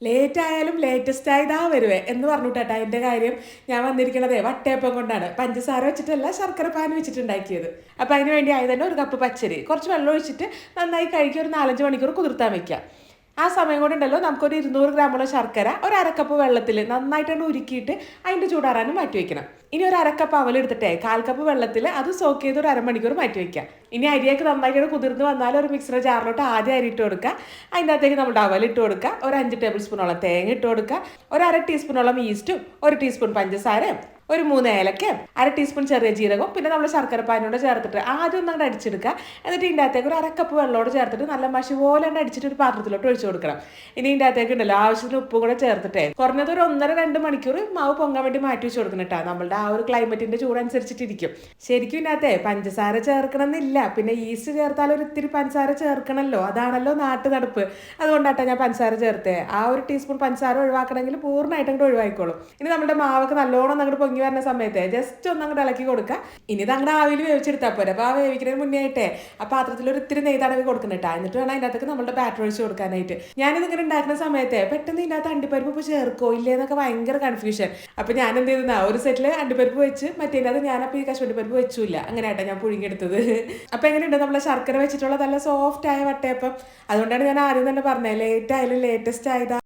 Late ആയാലും latest ആയതാ വരുവേ എന്ന് പറഞ്ഞിട്ടാ എൻ്റെ കാര്യം. ഞാൻ വന്നിരിക്കണതേ വട്ടയപ്പം കൊണ്ടാണ്. പഞ്ചസാര വെച്ചിട്ടല്ല, ശർക്കര പാനി വെച്ചിട്ടുണ്ടാക്കിയത്. അപ്പം അതിന് വേണ്ടി ആയത് തന്നെ ഒരു കപ്പ് പച്ചരി, കുറച്ച് വെള്ളം ഒഴിച്ചിട്ട് നന്നായി കഴുകി ഒരു 4-5 മണിക്കൂർ കുതിർത്താൻ വെക്കുക. ആ സമയം കൊണ്ടുണ്ടല്ലോ നമുക്കൊരു 200 ഗ്രാമോളം ശർക്കര ഒരു അരക്കപ്പ് വെള്ളത്തിൽ നന്നായിട്ടാണ് ഉരുക്കിയിട്ട് അതിൻ്റെ ചൂടാറാനും മാറ്റി വെക്കണം. ഇനി ഒരു അരക്കപ്പ് അവലെടുത്തിട്ടേ 1/4 കപ്പ് വെള്ളത്തിൽ അത് സോക്ക് ചെയ്ത് ഒരു അരമണിക്കൂർ മാറ്റി വയ്ക്കുക. ഇനി അരിയൊക്കെ നന്നായിട്ട് കുതിർന്ന് വന്നാൽ ഒരു മിക്സർ ജാറിലോട്ട് ആദ്യം അരി ഇട്ട് കൊടുക്കുക. അതിൻ്റെ അകത്തേക്ക് നമ്മുടെ അവലിട്ട് കൊടുക്കുക. ഒരു 5 ടേബിൾ സ്പൂണോളം തേങ്ങ ഇട്ട് കൊടുക്കുക. ഒരു അര ടീസ്പൂണോളം ഈസ്റ്റും 1 ടീസ്പൂൺ പഞ്ചസാരയും ഒരു 3 ഏലക്കയും 1 ടീസ്പൂൺ ചെറിയ ജീരകവും പിന്നെ നമ്മൾ ശർക്കര പാനിയോട് ചേർത്തിട്ട് ആദ്യം ഒന്നങ്ങോട്ട് അടിച്ചെടുക്കുക. എന്നിട്ട് ഇതിൻ്റെ അകത്തേക്ക് ഒരു അരക്കപ്പ് വെള്ളത്തോട് ചേർത്തിട്ട് നല്ല മഷി പോലെ അടിച്ചിട്ട് ഒരു പാത്രത്തിലോട്ട് ഒഴിച്ചു കൊടുക്കണം. ഇനി ഇതിൻ്റെ അകത്തേക്ക് ഉണ്ടല്ലോ ആവശ്യത്തിന് ഉപ്പ് കൂടെ ചേർത്തിട്ടേ കുറഞ്ഞത് ഒരു 1-2 മണിക്കൂർ മാവ് പൊങ്ങാൻ വേണ്ടി മാറ്റി വെച്ച് കൊടുക്കണം കേട്ടോ. നമ്മളുടെ ആ ഒരു ക്ലൈമറ്റിന്റെ ചൂടനുസരിച്ചിട്ടിരിക്കും. ശരിക്കും ഇതിനകത്തെ പഞ്ചസാര ചേർക്കണം എന്നില്ല, പിന്നെ ഈസ്റ്റ് ചേർത്താൽ ഒരു ഇത്തിരി പഞ്ചസാര ചേർക്കണമല്ലോ, അതാണല്ലോ നാട്ടു നടപ്പ്. അതുകൊണ്ടാട്ടോ ഞാൻ പഞ്ചസാര ചേർത്തേ. ആ ഒരു ടീസ്പൂൺ പഞ്ചസാര ഒഴിവാക്കണമെങ്കിൽ പൂർണ്ണമായിട്ട് അങ്ങോട്ട് ഒഴിവായിക്കോളും. ഇനി നമ്മുടെ മാവൊക്കെ നല്ലോണം അങ്ങോട്ട് പൊങ്ങി വരുന്ന സമയത്ത് ജസ്റ്റ് ഒന്ന് അങ്ങോട്ട് ഇളക്കി കൊടുക്കുക. ഇനി ഇത് അങ്ങോട്ട് ആവിയിൽ വേവിച്ചെടുത്താൽ പോരെ. അപ്പോൾ ആ വേവിക്കുന്നതിന് മുന്നേ ആയിട്ടേ ആ പാത്രത്തിൽ ഒരു ഇത്തിരി നെയ്യ് തടവി കൊടുക്കുന്നുട്ടാ. എന്നിട്ട് വേണം അതിൻ്റെ അകത്തേക്ക് നമ്മുടെ ബാറ്റർ ഒഴിച്ച് കൊടുക്കാനായിട്ട്. ഞാനിത് ഇങ്ങനെ ഉണ്ടാക്കുന്ന സമയത്ത് പെട്ടെന്ന് ഇതിൻ്റെ അകത്ത് അണ്ടിപ്പരിപ്പ് ഇപ്പോൾ ചേർക്കോ ഇല്ലേന്നൊക്കെ ഭയങ്കര കൺഫ്യൂഷൻ. അപ്പോൾ ഞാൻ എന്ത് ചെയ്തെന്നാ ഒരു സെറ്റിൽ അണ്ടിപ്പരിപ്പ് വെച്ച് മറ്റേത് ഞാനപ്പോൾ ഈ കശുവണ്ടിപ്പരിപ്പ് വെച്ചില്ല. അങ്ങനെ ആയിട്ടാ ഞാൻ പുഴുങ്ങിയെടുത്തത്. അപ്പോൾ എങ്ങനെയുണ്ട് നമ്മളെ ശർക്കര വെച്ചിട്ടുള്ള നല്ല സോഫ്റ്റ് ആയ വട്ടയപ്പം. അതുകൊണ്ടാണ് ഞാൻ ആദ്യം തന്നെ പറഞ്ഞത് ലേറ്റ് ആയാലും ലേറ്റസ്റ്റ് ആയതാ.